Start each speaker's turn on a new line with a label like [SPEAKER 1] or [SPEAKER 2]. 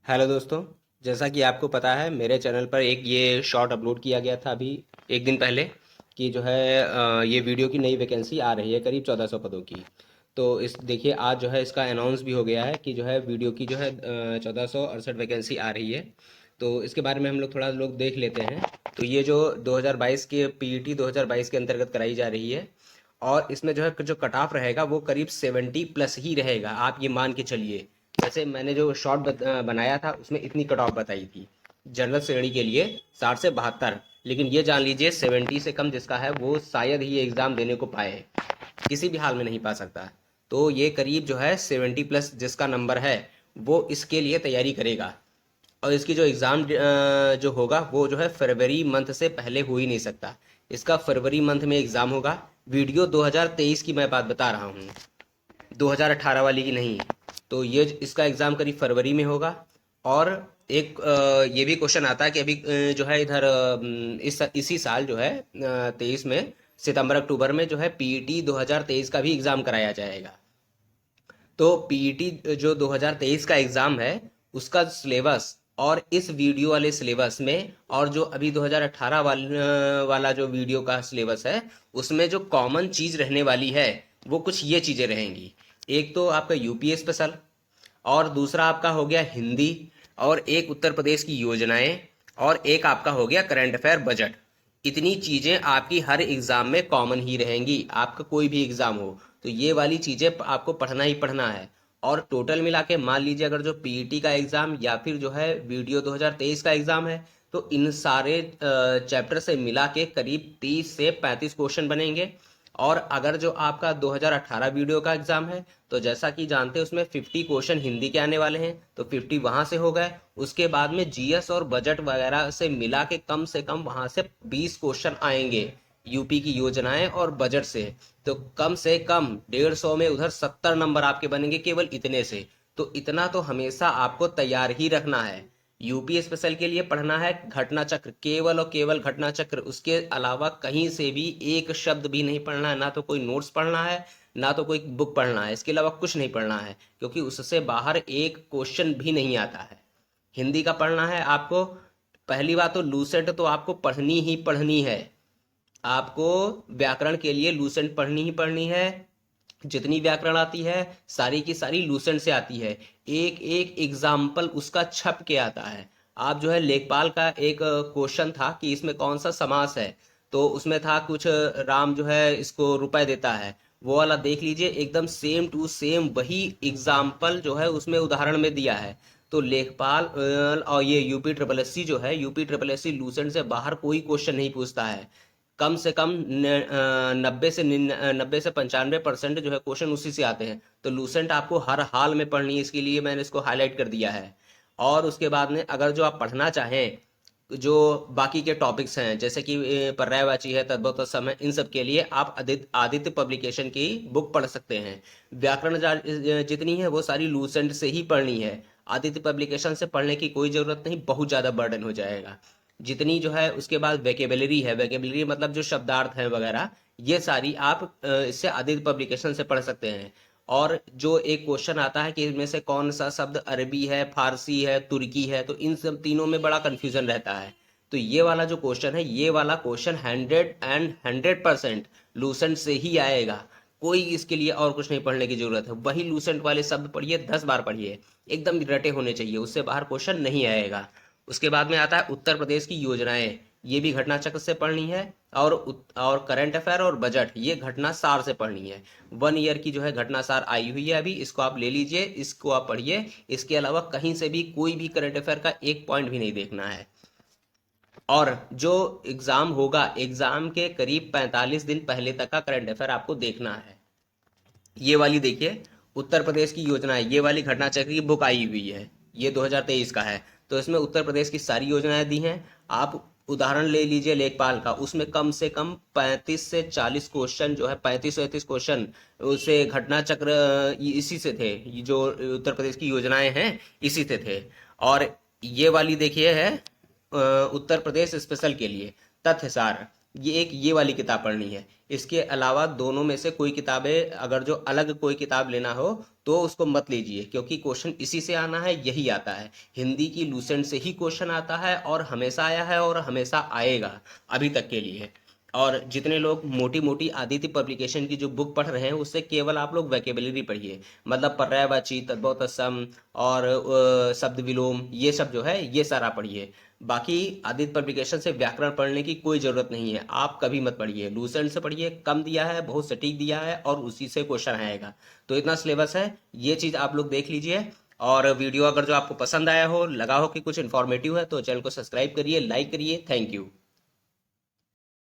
[SPEAKER 1] Hello दोस्तों। जैसा कि आपको पता है मेरे चैनल पर एक ये शॉर्ट अपलोड किया गया था अभी एक दिन पहले कि जो है ये वीडियो की नई वैकेंसी आ रही है करीब 1400 पदों की। तो इस देखिए आज जो है इसका अनाउंस भी हो गया है कि जो है वीडियो की जो है 1468 वैकेंसी आ रही है। तो इसके बारे में हम लोग थोड़ा लोग देख लेते हैं। तो ये जो 2022 के पीईटी 2022 के अंतर्गत कराई जा रही है और इसमें जो है जो कट ऑफ रहेगा वो करीब 70 प्लस ही रहेगा, आप ये मान के चलिए। जैसे मैंने जो शॉर्ट बनाया था उसमें इतनी कट ऑफ बताई थी जनरल श्रेणी के लिए, 60 से 72। लेकिन ये जान लीजिए 70 से कम जिसका है वो शायद ही एग्ज़ाम देने को पाए, किसी भी हाल में नहीं पा सकता। तो ये करीब जो है 70 प्लस जिसका नंबर है वो इसके लिए तैयारी करेगा। और इसकी जो एग्ज़ाम जो होगा वो जो है फरवरी मंथ से पहले हो ही नहीं सकता। इसका फरवरी मंथ में एग्ज़ाम होगा। वीडियो 2023 की मैं बात बता रहा हूँ, 2018 वाली की नहीं। तो ये इसका एग्ज़ाम करीब फरवरी में होगा। और एक ये भी क्वेश्चन आता है कि अभी जो है इधर इसी साल जो है 23 में सितंबर अक्टूबर में जो है पीईटी 2023 का भी एग्ज़ाम कराया जाएगा। तो पीईटी जो 2023 का एग्ज़ाम है उसका सिलेबस और इस वीडियो वाले सिलेबस में और जो अभी 2018 वाला जो वीडियो का सिलेबस है उसमें जो कॉमन चीज़ रहने वाली है वो कुछ ये चीज़ें रहेंगी। एक तो आपका यूपी स्पेशल, और दूसरा आपका हो गया हिंदी, और एक उत्तर प्रदेश की योजनाएं, और एक आपका हो गया करंट अफेयर बजट। इतनी चीज़ें आपकी हर एग्ज़ाम में कॉमन ही रहेंगी, आपका कोई भी एग्ज़ाम हो तो ये वाली चीज़ें आपको पढ़ना ही पढ़ना है। और टोटल मिला के मान लीजिए अगर जो पीईटी का एग्ज़ाम या फिर जो है वीडियो 2023 का एग्ज़ाम है तो इन सारे चैप्टर से मिला के करीब 30 से 35 क्वेश्चन बनेंगे। और अगर जो आपका 2018 वीडियो का एग्जाम है तो जैसा कि जानते हैं उसमें 50 क्वेश्चन हिंदी के आने वाले हैं, तो 50 वहां से हो गए। उसके बाद में जीएस और बजट वगैरह से कम वहां से 20 क्वेश्चन आएंगे यूपी की योजनाएं और बजट से। तो कम से कम 150 में उधर 70 नंबर आपके बनेंगे केवल इतने से। तो इतना तो हमेशा आपको तैयार ही रखना है। यूपी स्पेशल के लिए पढ़ना है घटना चक्र, केवल और केवल घटना चक्र, उसके अलावा कहीं से भी एक शब्द भी नहीं पढ़ना है। ना तो कोई नोट्स पढ़ना है, ना तो कोई बुक पढ़ना है, इसके अलावा कुछ नहीं पढ़ना है क्योंकि उससे बाहर एक क्वेश्चन भी नहीं आता है। हिंदी का पढ़ना है आपको। पहली बात तो लूसेंट तो आपको पढ़नी ही पढ़नी है। आपको व्याकरण के लिए लूसेंट पढ़नी ही पढ़नी है। जितनी व्याकरण आती है सारी की सारी लूसेंट से आती है। एक एक एग्जाम्पल उसका छप के आता है। आप जो है लेखपाल का एक क्वेश्चन था कि इसमें कौन सा समास है, तो उसमें था कुछ राम जो है इसको रुपए देता है, वो वाला देख लीजिए एकदम सेम टू सेम वही एग्जाम्पल जो है उसमें उदाहरण में दिया है। तो लेखपाल और ये यूपी ट्रिपल एस सी जो है UP triple S C Lucent से बाहर कोई क्वेश्चन नहीं पूछता है। कम से कम 90 से 95% जो है क्वेश्चन उसी से आते हैं। तो लूसेंट आपको हर हाल में पढ़नी है, इसके लिए मैंने इसको हाईलाइट कर दिया है। और उसके बाद में अगर जो आप पढ़ना चाहें जो बाकी के टॉपिक्स हैं जैसे कि पर्यायवाची है, तद्भव तत्सम है, इन सब के लिए आप आदित्य आदित्य पब्लिकेशन की बुक पढ़ सकते हैं। व्याकरण जितनी है वो सारी लूसेंट से ही पढ़नी है। आदित्य पब्लिकेशन से पढ़ने की कोई ज़रूरत नहीं, बहुत ज़्यादा बर्डन हो जाएगा। जितनी जो है उसके बाद वेकेबलरी है, वेकेबलरी मतलब जो शब्दार्थ है वगैरह, ये सारी आप इससे आदित्य पब्लिकेशन से पढ़ सकते हैं। और जो एक क्वेश्चन आता है कि इनमें से कौन सा शब्द अरबी है, फारसी है, तुर्की है, तो इन सब तीनों में बड़ा कन्फ्यूजन रहता है। तो ये वाला जो क्वेश्चन है ये वाला क्वेश्चन 100% लूसेंट से ही आएगा। कोई इसके लिए और कुछ नहीं पढ़ने की जरूरत है, वही लूसेंट वाले शब्द पढ़िए, 10 बार पढ़िए, एकदम रटे होने चाहिए, उससे बाहर क्वेश्चन नहीं आएगा। उसके बाद में आता है उत्तर प्रदेश की योजनाएं, ये भी घटना चक्र से पढ़नी है। और करंट अफेयर और बजट ये घटना सार से पढ़नी है। 1 ईयर की जो है घटना सार आई हुई है अभी, इसको आप ले लीजिए, इसको आप पढ़िए। इसके अलावा कहीं से भी कोई भी करंट अफेयर का एक पॉइंट भी नहीं देखना है। और जो एग्जाम होगा एग्जाम के करीब 45 दिन पहले तक का करंट अफेयर आपको देखना है। ये वाली देखिए, उत्तर प्रदेश की योजना है, ये वाली घटना चक्र की बुक आई हुई है, ये 2023 का है। तो इसमें उत्तर प्रदेश की सारी योजनाएं दी हैं। आप उदाहरण ले लीजिए लेखपाल का, उसमें कम से कम 35 से 40 क्वेश्चन जो है, 35 से 35 क्वेश्चन उसे घटना चक्र इसी से थे। ये जो उत्तर प्रदेश की योजनाएं हैं इसी से थे। और ये वाली देखिए है उत्तर प्रदेश स्पेशल के लिए तथ्य सार। ये वाली किताब पढ़नी है। इसके अलावा दोनों में से कोई किताबें, अगर जो अलग कोई किताब लेना हो तो उसको मत लीजिए, क्योंकि क्वेश्चन इसी से आना है, यही आता है। हिंदी की लूसेंट से ही क्वेश्चन आता है और हमेशा आया है और हमेशा आएगा अभी तक के लिए। और जितने लोग मोटी मोटी आदित्य पब्लिकेशन की जो बुक पढ़ रहे हैं, उससे केवल आप लोग वैकेबलरी पढ़िए, मतलब पर्यायवाची, तद्भव तत्सम और शब्द विलोम, ये सब जो है ये सारा पढ़िए। बाकी आदित्य पब्लिकेशन से व्याकरण पढ़ने की कोई ज़रूरत नहीं है, आप कभी मत पढ़िए। लूसेंट से पढ़िए, कम दिया है, बहुत सटीक दिया है और उसी से क्वेश्चन आएगा। तो इतना सिलेबस है, ये चीज़ आप लोग देख लीजिए। और वीडियो अगर जो आपको पसंद आया हो, लगा हो कि कुछ इन्फॉर्मेटिव है, तो चैनल को सब्सक्राइब करिए, लाइक करिए। Thank you.